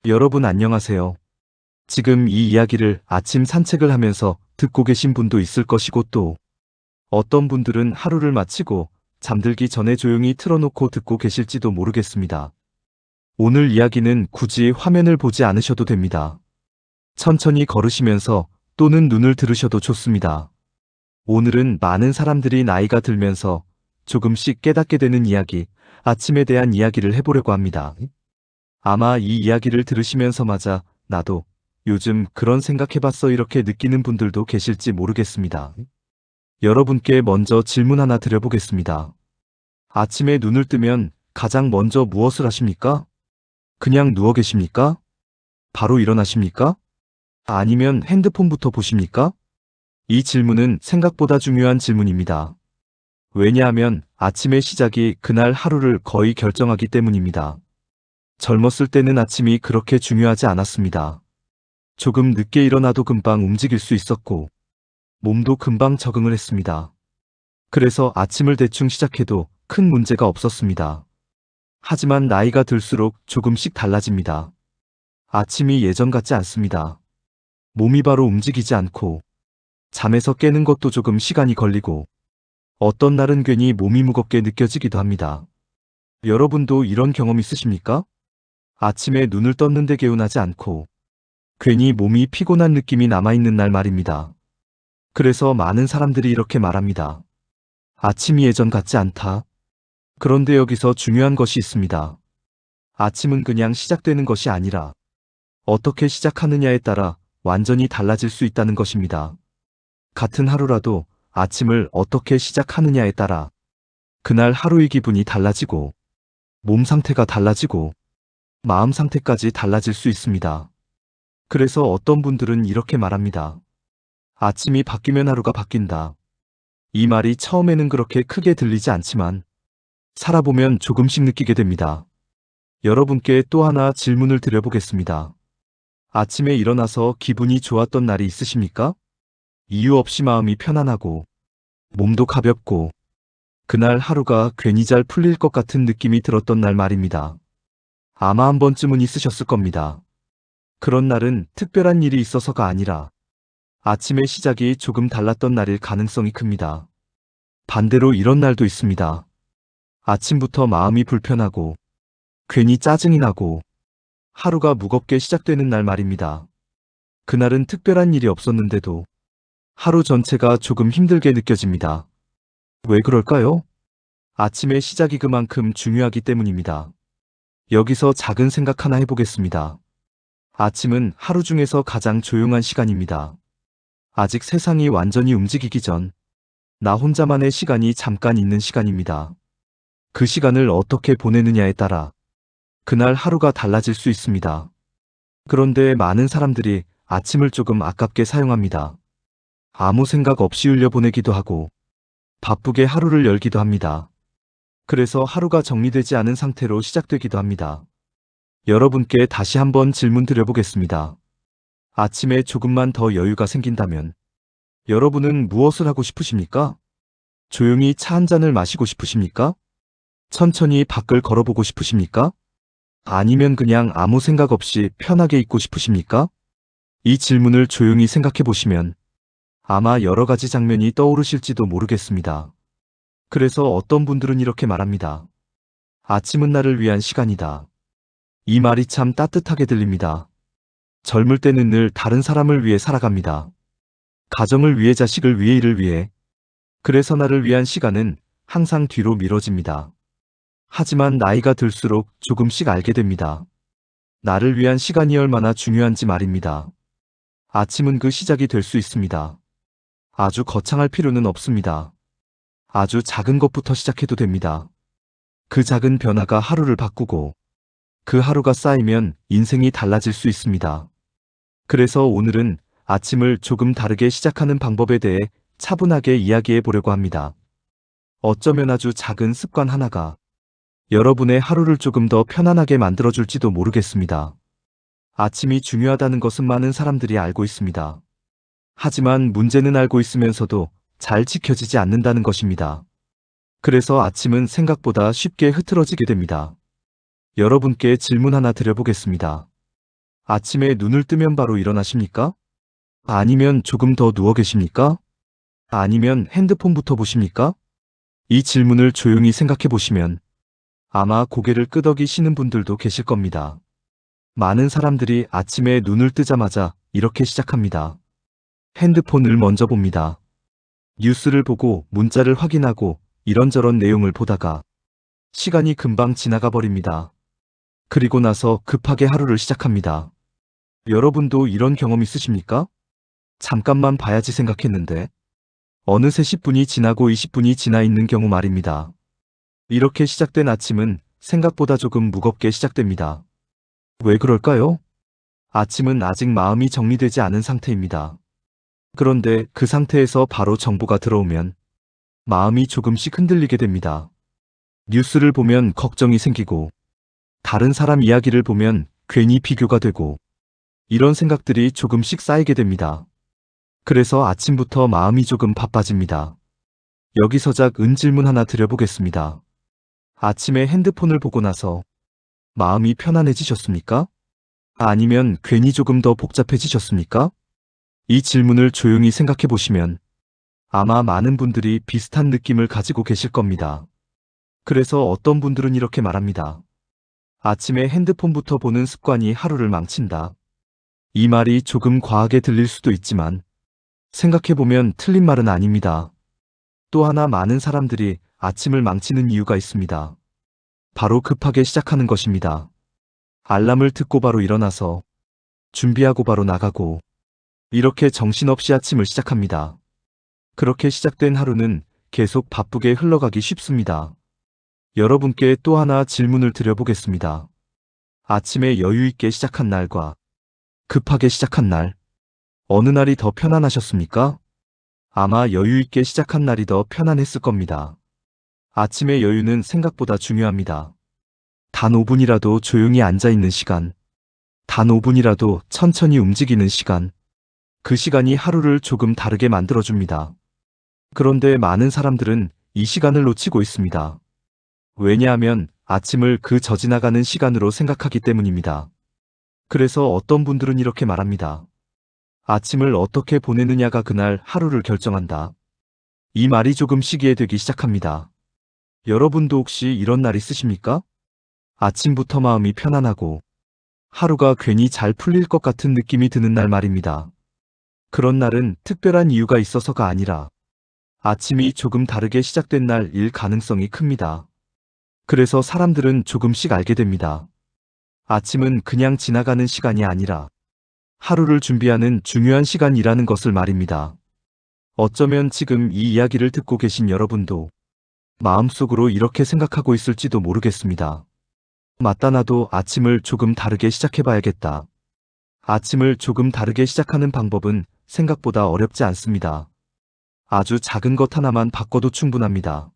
여러분 안녕하세요. 지금 이 이야기를 아침 산책을 하면서 듣고 계신 분도 있을 것이고 또 어떤 분들은 하루를 마치고 잠들기 전에 조용히 틀어놓고 듣고 계실지도 모르겠습니다. 오늘 이야기는 굳이 화면을 보지 않으셔도 됩니다. 천천히 걸으시면서 또는 눈을 들으셔도 좋습니다. 오늘은 많은 사람들이 나이가 들면서 조금씩 깨닫게 되는 이야기, 아침에 대한 이야기를 해보려고 합니다. 아마 이 이야기를 들으시면서마저 나도 요즘 그런 생각해봤어 이렇게 느끼는 분들도 계실지 모르겠습니다. 여러분께 먼저 질문 하나 드려보겠습니다. 아침에 눈을 뜨면 가장 먼저 무엇을 하십니까? 그냥 누워 계십니까? 바로 일어나십니까? 아니면 핸드폰부터 보십니까? 이 질문은 생각보다 중요한 질문입니다. 왜냐하면 아침의 시작이 그날 하루를 거의 결정하기 때문입니다. 젊었을 때는 아침이 그렇게 중요하지 않았습니다. 조금 늦게 일어나도 금방 움직일 수 있었고, 몸도 금방 적응을 했습니다. 그래서 아침을 대충 시작해도 큰 문제가 없었습니다. 하지만 나이가 들수록 조금씩 달라집니다. 아침이 예전 같지 않습니다. 몸이 바로 움직이지 않고, 잠에서 깨는 것도 조금 시간이 걸리고, 어떤 날은 괜히 몸이 무겁게 느껴지기도 합니다. 여러분도 이런 경험 있으십니까? 아침에 눈을 떴는데 개운하지 않고 괜히 몸이 피곤한 느낌이 남아있는 날 말입니다. 그래서 많은 사람들이 이렇게 말합니다. 아침이 예전 같지 않다. 그런데 여기서 중요한 것이 있습니다. 아침은 그냥 시작되는 것이 아니라 어떻게 시작하느냐에 따라 완전히 달라질 수 있다는 것입니다. 같은 하루라도 아침을 어떻게 시작하느냐에 따라 그날 하루의 기분이 달라지고 몸 상태가 달라지고 마음 상태까지 달라질 수 있습니다. 그래서 어떤 분들은 이렇게 말합니다. 아침이 바뀌면 하루가 바뀐다. 이 말이 처음에는 그렇게 크게 들리지 않지만 살아보면 조금씩 느끼게 됩니다. 여러분께 또 하나 질문을 드려보겠습니다. 아침에 일어나서 기분이 좋았던 날이 있으십니까? 이유 없이 마음이 편안하고 몸도 가볍고 그날 하루가 괜히 잘 풀릴 것 같은 느낌이 들었던 날 말입니다. 아마 한 번쯤은 있으셨을 겁니다. 그런 날은 특별한 일이 있어서가 아니라 아침의 시작이 조금 달랐던 날일 가능성이 큽니다. 반대로 이런 날도 있습니다. 아침부터 마음이 불편하고 괜히 짜증이 나고 하루가 무겁게 시작되는 날 말입니다. 그날은 특별한 일이 없었는데도 하루 전체가 조금 힘들게 느껴집니다. 왜 그럴까요? 아침의 시작이 그만큼 중요하기 때문입니다. 여기서 작은 생각 하나 해보겠습니다. 아침은 하루 중에서 가장 조용한 시간입니다. 아직 세상이 완전히 움직이기 전, 나 혼자만의 시간이 잠깐 있는 시간입니다. 그 시간을 어떻게 보내느냐에 따라 그날 하루가 달라질 수 있습니다. 그런데 많은 사람들이 아침을 조금 아깝게 사용합니다. 아무 생각 없이 흘려보내기도 하고 바쁘게 하루를 열기도 합니다. 그래서 하루가 정리되지 않은 상태로 시작되기도 합니다. 여러분께 다시 한번 질문 드려보겠습니다. 아침에 조금만 더 여유가 생긴다면 여러분은 무엇을 하고 싶으십니까? 조용히 차 한 잔을 마시고 싶으십니까? 천천히 밖을 걸어보고 싶으십니까? 아니면 그냥 아무 생각 없이 편하게 있고 싶으십니까? 이 질문을 조용히 생각해 보시면 아마 여러 가지 장면이 떠오르실지도 모르겠습니다. 그래서 어떤 분들은 이렇게 말합니다. 아침은 나를 위한 시간이다. 이 말이 참 따뜻하게 들립니다. 젊을 때는 늘 다른 사람을 위해 살아갑니다. 가정을 위해, 자식을 위해, 일을 위해. 그래서 나를 위한 시간은 항상 뒤로 미뤄집니다. 하지만 나이가 들수록 조금씩 알게 됩니다. 나를 위한 시간이 얼마나 중요한지 말입니다. 아침은 그 시작이 될 수 있습니다. 아주 거창할 필요는 없습니다. 아주 작은 것부터 시작해도 됩니다. 그 작은 변화가 하루를 바꾸고 그 하루가 쌓이면 인생이 달라질 수 있습니다. 그래서 오늘은 아침을 조금 다르게 시작하는 방법에 대해 차분하게 이야기해 보려고 합니다. 어쩌면 아주 작은 습관 하나가 여러분의 하루를 조금 더 편안하게 만들어줄지도 모르겠습니다. 아침이 중요하다는 것은 많은 사람들이 알고 있습니다. 하지만 문제는 알고 있으면서도 잘 지켜지지 않는다는 것입니다. 그래서 아침은 생각보다 쉽게 흐트러지게 됩니다. 여러분께 질문 하나 드려보겠습니다. 아침에 눈을 뜨면 바로 일어나십니까? 아니면 조금 더 누워 계십니까? 아니면 핸드폰부터 보십니까? 이 질문을 조용히 생각해 보시면 아마 고개를 끄덕이시는 분들도 계실 겁니다. 많은 사람들이 아침에 눈을 뜨자마자 이렇게 시작합니다. 핸드폰을 먼저 봅니다. 뉴스를 보고 문자를 확인하고 이런저런 내용을 보다가 시간이 금방 지나가 버립니다. 그리고 나서 급하게 하루를 시작합니다. 여러분도 이런 경험 있으십니까? 잠깐만 봐야지 생각했는데 어느새 10분이 지나고 20분이 지나 있는 경우 말입니다. 이렇게 시작된 아침은 생각보다 조금 무겁게 시작됩니다. 왜 그럴까요? 아침은 아직 마음이 정리되지 않은 상태입니다. 그런데 그 상태에서 바로 정보가 들어오면 마음이 조금씩 흔들리게 됩니다. 뉴스를 보면 걱정이 생기고 다른 사람 이야기를 보면 괜히 비교가 되고 이런 생각들이 조금씩 쌓이게 됩니다. 그래서 아침부터 마음이 조금 바빠집니다. 여기서작 질문 하나 드려보겠습니다. 아침에 핸드폰을 보고 나서 마음이 편안해지셨습니까? 아니면 괜히 조금 더 복잡해지셨습니까? 이 질문을 조용히 생각해 보시면 아마 많은 분들이 비슷한 느낌을 가지고 계실 겁니다. 그래서 어떤 분들은 이렇게 말합니다. 아침에 핸드폰부터 보는 습관이 하루를 망친다. 이 말이 조금 과하게 들릴 수도 있지만 생각해보면 틀린 말은 아닙니다. 또 하나 많은 사람들이 아침을 망치는 이유가 있습니다. 바로 급하게 시작하는 것입니다. 알람을 듣고 바로 일어나서 준비하고 바로 나가고 이렇게 정신없이 아침을 시작합니다. 그렇게 시작된 하루는 계속 바쁘게 흘러가기 쉽습니다. 여러분께 또 하나 질문을 드려보겠습니다. 아침에 여유 있게 시작한 날과 급하게 시작한 날, 어느 날이 더 편안하셨습니까? 아마 여유 있게 시작한 날이 더 편안했을 겁니다. 아침의 여유는 생각보다 중요합니다. 단 5분이라도 조용히 앉아있는 시간, 단 5분이라도 천천히 움직이는 시간, 그 시간이 하루를 조금 다르게 만들어줍니다. 그런데 많은 사람들은 이 시간을 놓치고 있습니다. 왜냐하면 아침을 그 저지나가는 시간으로 생각하기 때문입니다. 그래서 어떤 분들은 이렇게 말합니다. 아침을 어떻게 보내느냐가 그날 하루를 결정한다. 이 말이 조금씩 이해되기 시작합니다. 여러분도 혹시 이런 날 있으십니까? 아침부터 마음이 편안하고 하루가 괜히 잘 풀릴 것 같은 느낌이 드는 날 말입니다. 그런 날은 특별한 이유가 있어서가 아니라 아침이 조금 다르게 시작된 날일 가능성이 큽니다. 그래서 사람들은 조금씩 알게 됩니다. 아침은 그냥 지나가는 시간이 아니라 하루를 준비하는 중요한 시간이라는 것을 말입니다. 어쩌면 지금 이 이야기를 듣고 계신 여러분도 마음속으로 이렇게 생각하고 있을지도 모르겠습니다. 맞다, 나도 아침을 조금 다르게 시작해봐야겠다. 아침을 조금 다르게 시작하는 방법은 생각보다 어렵지 않습니다. 아주 작은 것 하나만 바꿔도 충분합니다.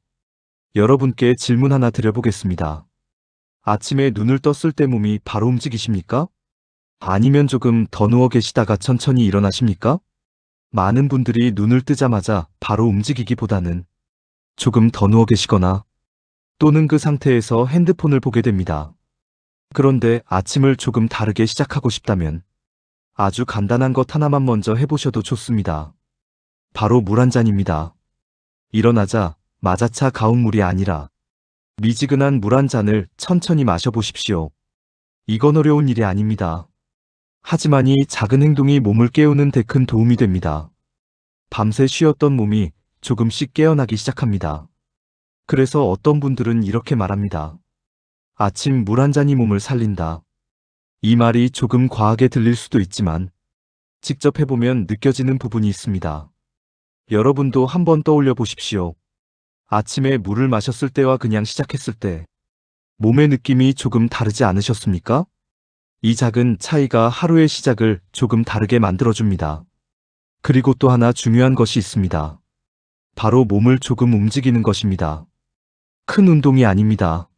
여러분께 질문 하나 드려보겠습니다. 아침에 눈을 떴을 때 몸이 바로 움직이십니까? 아니면 조금 더 누워 계시다가 천천히 일어나십니까? 많은 분들이 눈을 뜨자마자 바로 움직이기보다는 조금 더 누워 계시거나 또는 그 상태에서 핸드폰을 보게 됩니다. 그런데 아침을 조금 다르게 시작하고 싶다면 아주 간단한 것 하나만 먼저 해보셔도 좋습니다. 바로 물 한 잔입니다. 일어나자 마자차 가운 물이 아니라 미지근한 물 한 잔을 천천히 마셔보십시오. 이건 어려운 일이 아닙니다. 하지만 이 작은 행동이 몸을 깨우는 데 큰 도움이 됩니다. 밤새 쉬었던 몸이 조금씩 깨어나기 시작합니다. 그래서 어떤 분들은 이렇게 말합니다. 아침 물 한 잔이 몸을 살린다. 이 말이 조금 과하게 들릴 수도 있지만 직접 해보면 느껴지는 부분이 있습니다. 여러분도 한번 떠올려 보십시오. 아침에 물을 마셨을 때와 그냥 시작했을 때 몸의 느낌이 조금 다르지 않으셨습니까? 이 작은 차이가 하루의 시작을 조금 다르게 만들어줍니다. 그리고 또 하나 중요한 것이 있습니다. 바로 몸을 조금 움직이는 것입니다. 큰 운동이 아닙니다.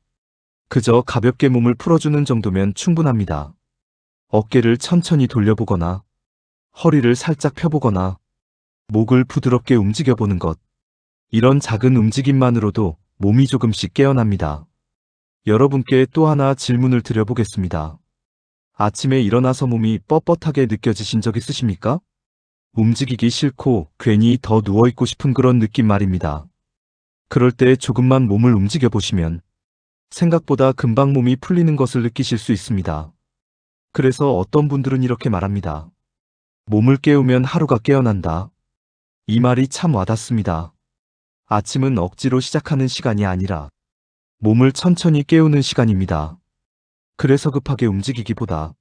그저 가볍게 몸을 풀어주는 정도면 충분합니다. 어깨를 천천히 돌려보거나 허리를 살짝 펴보거나 목을 부드럽게 움직여보는 것. 이런 작은 움직임만으로도 몸이 조금씩 깨어납니다. 여러분께 또 하나 질문을 드려보겠습니다. 아침에 일어나서 몸이 뻣뻣하게 느껴지신 적 있으십니까? 움직이기 싫고 괜히 더 누워있고 싶은 그런 느낌 말입니다. 그럴 때 조금만 몸을 움직여 보시면 생각보다 금방 몸이 풀리는 것을 느끼실 수 있습니다. 그래서 어떤 분들은 이렇게 말합니다. 몸을 깨우면 하루가 깨어난다. 이 말이 참 와닿습니다. 아침은 억지로 시작하는 시간이 아니라 몸을 천천히 깨우는 시간입니다. 그래서 급하게 움직이기보다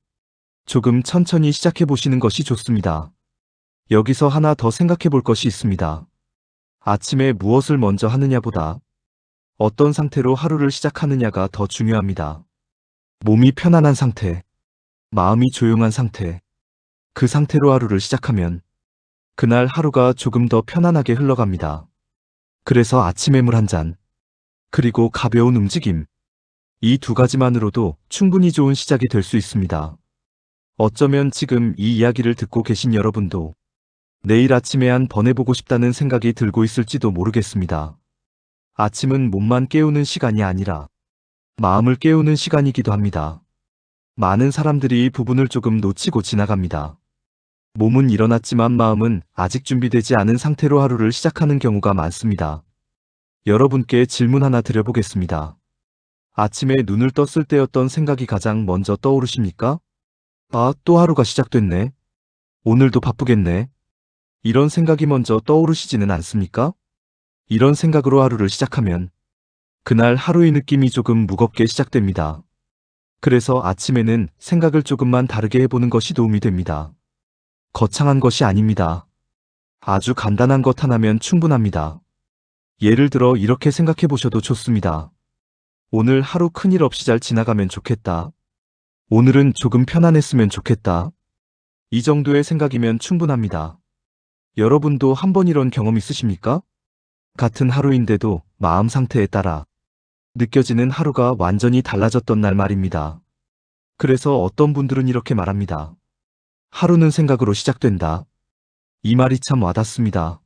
조금 천천히 시작해 보시는 것이 좋습니다. 여기서 하나 더 생각해 볼 것이 있습니다. 아침에 무엇을 먼저 하느냐보다 어떤 상태로 하루를 시작하느냐가 더 중요합니다. 몸이 편안한 상태, 마음이 조용한 상태, 그 상태로 하루를 시작하면 그날 하루가 조금 더 편안하게 흘러갑니다. 그래서 아침에 물 한 잔, 그리고 가벼운 움직임, 이 두 가지만으로도 충분히 좋은 시작이 될 수 있습니다. 어쩌면 지금 이 이야기를 듣고 계신 여러분도 내일 아침에 한 번 해보고 싶다는 생각이 들고 있을지도 모르겠습니다. 아침은 몸만 깨우는 시간이 아니라 마음을 깨우는 시간이기도 합니다. 많은 사람들이 이 부분을 조금 놓치고 지나갑니다. 몸은 일어났지만 마음은 아직 준비되지 않은 상태로 하루를 시작하는 경우가 많습니다. 여러분께 질문 하나 드려보겠습니다. 아침에 눈을 떴을 때 어떤 생각이 가장 먼저 떠오르십니까? 아, 또 하루가 시작됐네. 오늘도 바쁘겠네. 이런 생각이 먼저 떠오르시지는 않습니까? 이런 생각으로 하루를 시작하면 그날 하루의 느낌이 조금 무겁게 시작됩니다. 그래서 아침에는 생각을 조금만 다르게 해보는 것이 도움이 됩니다. 거창한 것이 아닙니다. 아주 간단한 것 하나면 충분합니다. 예를 들어 이렇게 생각해 보셔도 좋습니다. 오늘 하루 큰일 없이 잘 지나가면 좋겠다. 오늘은 조금 편안했으면 좋겠다. 이 정도의 생각이면 충분합니다. 여러분도 한번 이런 경험 있으십니까? 같은 하루인데도 마음 상태에 따라 느껴지는 하루가 완전히 달라졌던 날 말입니다. 그래서 어떤 분들은 이렇게 말합니다. 하루는 생각으로 시작된다. 이 말이 참 와닿습니다.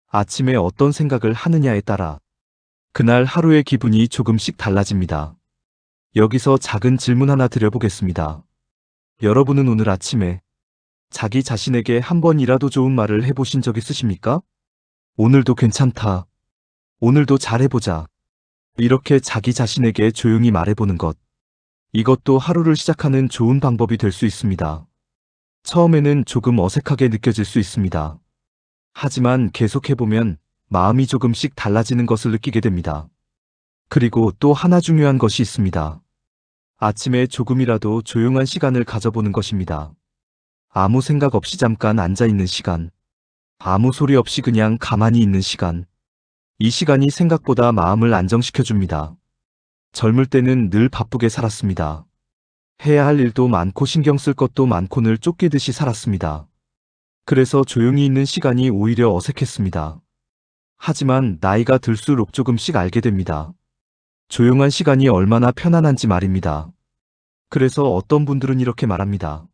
아침에 어떤 생각을 하느냐에 따라 그날 하루의 기분이 조금씩 달라집니다. 여기서 작은 질문 하나 드려보겠습니다. 여러분은 오늘 아침에 자기 자신에게 한 번이라도 좋은 말을 해보신 적 있으십니까? 오늘도 괜찮다. 오늘도 잘해보자. 이렇게 자기 자신에게 조용히 말해보는 것. 이것도 하루를 시작하는 좋은 방법이 될 수 있습니다. 처음에는 조금 어색하게 느껴질 수 있습니다. 하지만 계속해보면 마음이 조금씩 달라지는 것을 느끼게 됩니다. 그리고 또 하나 중요한 것이 있습니다. 아침에 조금이라도 조용한 시간을 가져보는 것입니다. 아무 생각 없이 잠깐 앉아있는 시간, 아무 소리 없이 그냥 가만히 있는 시간. 이 시간이 생각보다 마음을 안정시켜줍니다. 젊을 때는 늘 바쁘게 살았습니다. 해야 할 일도 많고 신경 쓸 것도 많고 늘 쫓기듯이 살았습니다. 그래서 조용히 있는 시간이 오히려 어색했습니다. 하지만 나이가 들수록 조금씩 알게 됩니다. 조용한 시간이 얼마나 편안한지 말입니다. 그래서 어떤 분들은 이렇게 말합니다.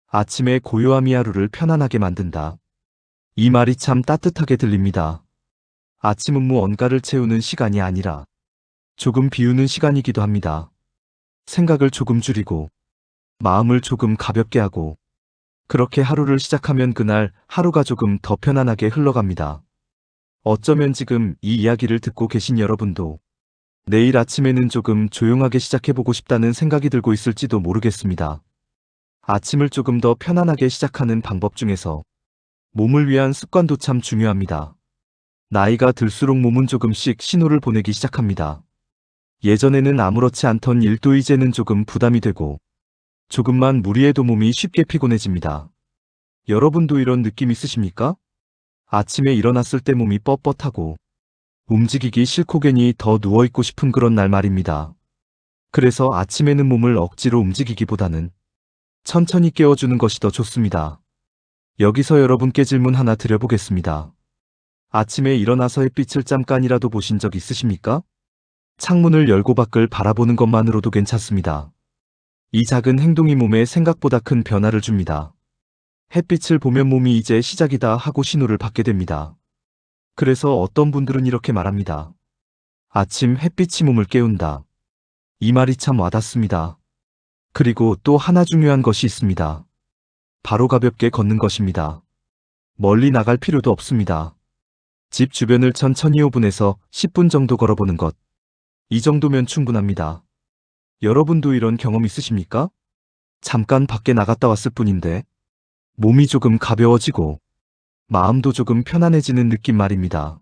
아침에 고요함이 하루를 편안하게 만든다. 이 말이 참 따뜻하게 들립니다. 아침은 무언가를 채우는 시간이 아니라 조금 비우는 시간이기도 합니다. 생각을 조금 줄이고 마음을 조금 가볍게 하고 그렇게 하루를 시작하면 그날 하루가 조금 더 편안하게 흘러갑니다. 어쩌면 지금 이 이야기를 듣고 계신 여러분도 내일 아침에는 조금 조용하게 시작해보고 싶다는 생각이 들고 있을지도 모르겠습니다. 아침을 조금 더 편안하게 시작하는 방법 중에서 몸을 위한 습관도 참 중요합니다. 나이가 들수록 몸은 조금씩 신호를 보내기 시작합니다. 예전에는 아무렇지 않던 일도 이제는 조금 부담이 되고 조금만 무리해도 몸이 쉽게 피곤해집니다. 여러분도 이런 느낌 있으십니까? 아침에 일어났을 때 몸이 뻣뻣하고 움직이기 싫고 괜히 더 누워있고 싶은 그런 날 말입니다. 그래서 아침에는 몸을 억지로 움직이기보다는 천천히 깨워주는 것이 더 좋습니다. 여기서 여러분께 질문 하나 드려보겠습니다. 아침에 일어나서 햇빛을 잠깐이라도 보신 적 있으십니까? 창문을 열고 밖을 바라보는 것만으로도 괜찮습니다. 이 작은 행동이 몸에 생각보다 큰 변화를 줍니다. 햇빛을 보면 몸이 이제 시작이다 하고 신호를 받게 됩니다. 그래서 어떤 분들은 이렇게 말합니다. 아침 햇빛이 몸을 깨운다. 이 말이 참 와닿습니다. 그리고 또 하나 중요한 것이 있습니다. 바로 가볍게 걷는 것입니다. 멀리 나갈 필요도 없습니다. 집 주변을 천천히 5분에서 10분 정도 걸어보는 것. 이 정도면 충분합니다. 여러분도 이런 경험 있으십니까? 잠깐 밖에 나갔다 왔을 뿐인데 몸이 조금 가벼워지고 마음도 조금 편안해지는 느낌 말입니다.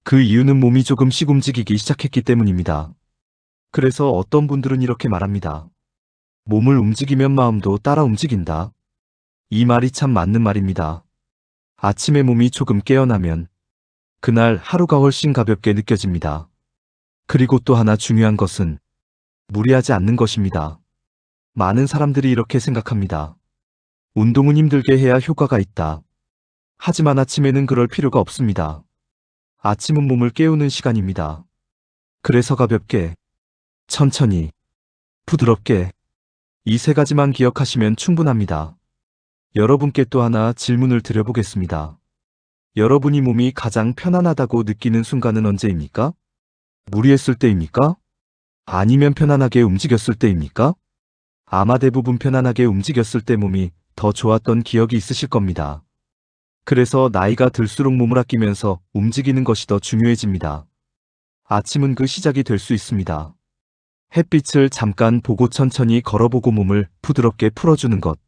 그 이유는 몸이 조금씩 움직이기 시작했기 때문입니다. 그래서 어떤 분들은 이렇게 말합니다. 몸을 움직이면 마음도 따라 움직인다. 이 말이 참 맞는 말입니다. 아침에 몸이 조금 깨어나면 그날 하루가 훨씬 가볍게 느껴집니다. 그리고 또 하나 중요한 것은 무리하지 않는 것입니다. 많은 사람들이 이렇게 생각합니다. 운동은 힘들게 해야 효과가 있다. 하지만 아침에는 그럴 필요가 없습니다. 아침은 몸을 깨우는 시간입니다. 그래서 가볍게, 천천히, 부드럽게 이 세 가지만 기억하시면 충분합니다. 여러분께 또 하나 질문을 드려보겠습니다. 여러분이 몸이 가장 편안하다고 느끼는 순간은 언제입니까? 무리했을 때입니까? 아니면 편안하게 움직였을 때입니까? 아마 대부분 편안하게 움직였을 때 몸이 더 좋았던 기억이 있으실 겁니다. 그래서 나이가 들수록 몸을 아끼면서 움직이는 것이 더 중요해집니다. 아침은 그 시작이 될 수 있습니다. 햇빛을 잠깐 보고 천천히 걸어보고 몸을 부드럽게 풀어주는 것.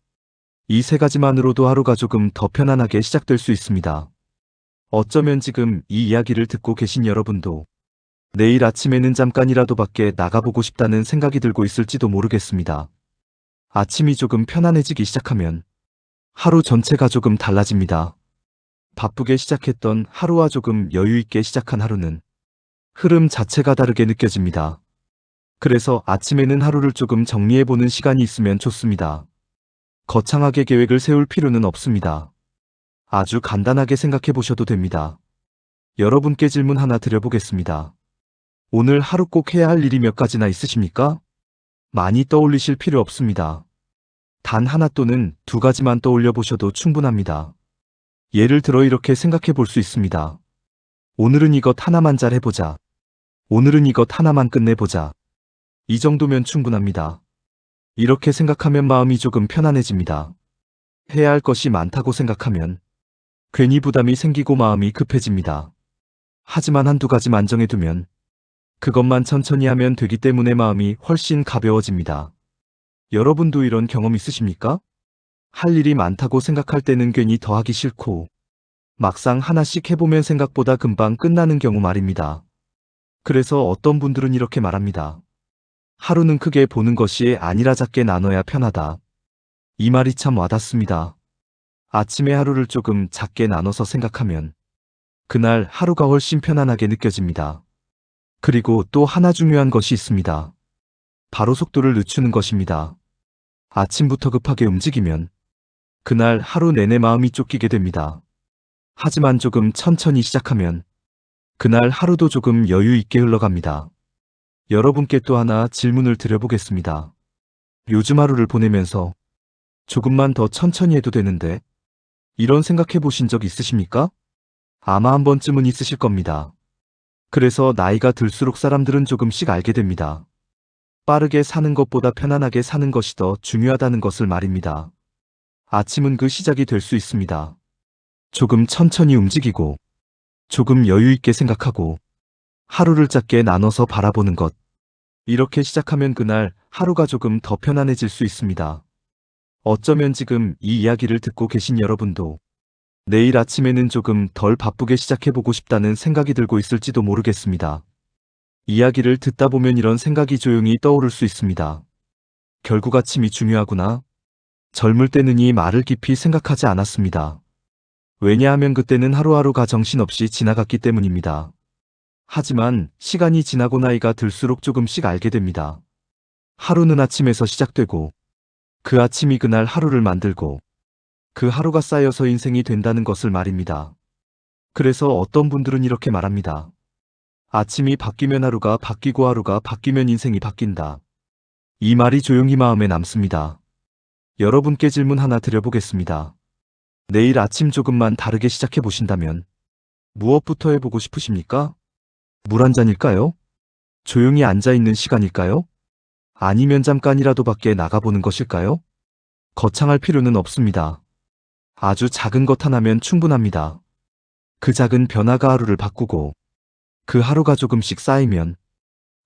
이 세 가지만으로도 하루가 조금 더 편안하게 시작될 수 있습니다. 어쩌면 지금 이 이야기를 듣고 계신 여러분도 내일 아침에는 잠깐이라도 밖에 나가보고 싶다는 생각이 들고 있을지도 모르겠습니다. 아침이 조금 편안해지기 시작하면 하루 전체가 조금 달라집니다. 바쁘게 시작했던 하루와 조금 여유있게 시작한 하루는 흐름 자체가 다르게 느껴집니다. 그래서 아침에는 하루를 조금 정리해보는 시간이 있으면 좋습니다. 거창하게 계획을 세울 필요는 없습니다. 아주 간단하게 생각해보셔도 됩니다. 여러분께 질문 하나 드려보겠습니다. 오늘 하루 꼭 해야 할 일이 몇 가지나 있으십니까? 많이 떠올리실 필요 없습니다. 단 하나 또는 두 가지만 떠올려 보셔도 충분합니다. 예를 들어 이렇게 생각해 볼 수 있습니다. 오늘은 이것 하나만 잘 해보자. 오늘은 이것 하나만 끝내보자. 이 정도면 충분합니다. 이렇게 생각하면 마음이 조금 편안해집니다. 해야 할 것이 많다고 생각하면 괜히 부담이 생기고 마음이 급해집니다. 하지만 한두 가지만 정해두면 그것만 천천히 하면 되기 때문에 마음이 훨씬 가벼워집니다. 여러분도 이런 경험 있으십니까? 할 일이 많다고 생각할 때는 괜히 더 하기 싫고 막상 하나씩 해보면 생각보다 금방 끝나는 경우 말입니다. 그래서 어떤 분들은 이렇게 말합니다. 하루는 크게 보는 것이 아니라 작게 나눠야 편하다. 이 말이 참 와닿습니다. 아침에 하루를 조금 작게 나눠서 생각하면 그날 하루가 훨씬 편안하게 느껴집니다. 그리고 또 하나 중요한 것이 있습니다. 바로 속도를 늦추는 것입니다. 아침부터 급하게 움직이면 그날 하루 내내 마음이 쫓기게 됩니다. 하지만 조금 천천히 시작하면 그날 하루도 조금 여유 있게 흘러갑니다. 여러분께 또 하나 질문을 드려보겠습니다. 요즘 하루를 보내면서 조금만 더 천천히 해도 되는데 이런 생각해 보신 적 있으십니까? 아마 한 번쯤은 있으실 겁니다. 그래서 나이가 들수록 사람들은 조금씩 알게 됩니다. 빠르게 사는 것보다 편안하게 사는 것이 더 중요하다는 것을 말입니다. 아침은 그 시작이 될 수 있습니다. 조금 천천히 움직이고 조금 여유 있게 생각하고 하루를 작게 나눠서 바라보는 것. 이렇게 시작하면 그날 하루가 조금 더 편안해질 수 있습니다. 어쩌면 지금 이 이야기를 듣고 계신 여러분도 내일 아침에는 조금 덜 바쁘게 시작해보고 싶다는 생각이 들고 있을지도 모르겠습니다. 이야기를 듣다 보면 이런 생각이 조용히 떠오를 수 있습니다. 결국 아침이 중요하구나. 젊을 때는 이 말을 깊이 생각하지 않았습니다. 왜냐하면 그때는 하루하루가 정신없이 지나갔기 때문입니다. 하지만 시간이 지나고 나이가 들수록 조금씩 알게 됩니다. 하루는 아침에서 시작되고 그 아침이 그날 하루를 만들고 그 하루가 쌓여서 인생이 된다는 것을 말입니다. 그래서 어떤 분들은 이렇게 말합니다. 아침이 바뀌면 하루가 바뀌고 하루가 바뀌면 인생이 바뀐다. 이 말이 조용히 마음에 남습니다. 여러분께 질문 하나 드려보겠습니다. 내일 아침 조금만 다르게 시작해 보신다면 무엇부터 해보고 싶으십니까? 물 한 잔일까요? 조용히 앉아있는 시간일까요? 아니면 잠깐이라도 밖에 나가보는 것일까요? 거창할 필요는 없습니다. 아주 작은 것 하나면 충분합니다. 그 작은 변화가 하루를 바꾸고 그 하루가 조금씩 쌓이면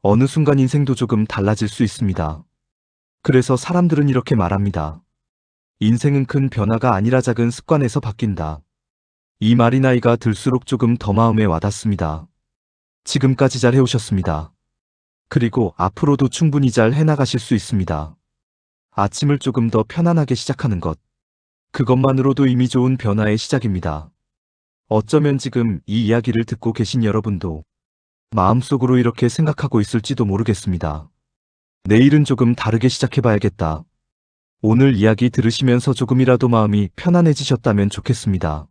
어느 순간 인생도 조금 달라질 수 있습니다. 그래서 사람들은 이렇게 말합니다. 인생은 큰 변화가 아니라 작은 습관에서 바뀐다. 이 말이 나이가 들수록 조금 더 마음에 와닿습니다. 지금까지 잘 해오셨습니다. 그리고 앞으로도 충분히 잘 해나가실 수 있습니다. 아침을 조금 더 편안하게 시작하는 것. 그것만으로도 이미 좋은 변화의 시작입니다. 어쩌면 지금 이 이야기를 듣고 계신 여러분도 마음속으로 이렇게 생각하고 있을지도 모르겠습니다. 내일은 조금 다르게 시작해봐야겠다. 오늘 이야기 들으시면서 조금이라도 마음이 편안해지셨다면 좋겠습니다.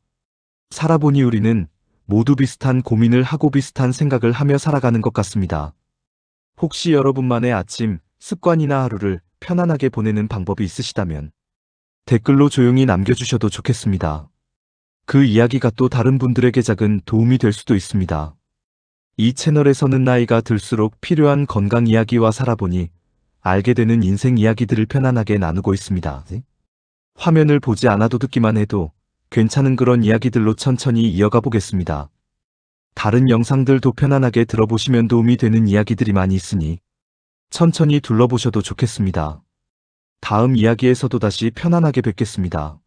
살아보니 우리는 모두 비슷한 고민을 하고 비슷한 생각을 하며 살아가는 것 같습니다. 혹시 여러분만의 아침 습관이나 하루를 편안하게 보내는 방법이 있으시다면 댓글로 조용히 남겨주셔도 좋겠습니다. 그 이야기가 또 다른 분들에게 작은 도움이 될 수도 있습니다. 이 채널에서는 나이가 들수록 필요한 건강 이야기와 살아보니 알게 되는 인생 이야기들을 편안하게 나누고 있습니다. 화면을 보지 않아도 듣기만 해도 괜찮은 그런 이야기들로 천천히 이어가 보겠습니다. 다른 영상들도 편안하게 들어보시면 도움이 되는 이야기들이 많이 있으니 천천히 둘러보셔도 좋겠습니다. 다음 이야기에서도 다시 편안하게 뵙겠습니다.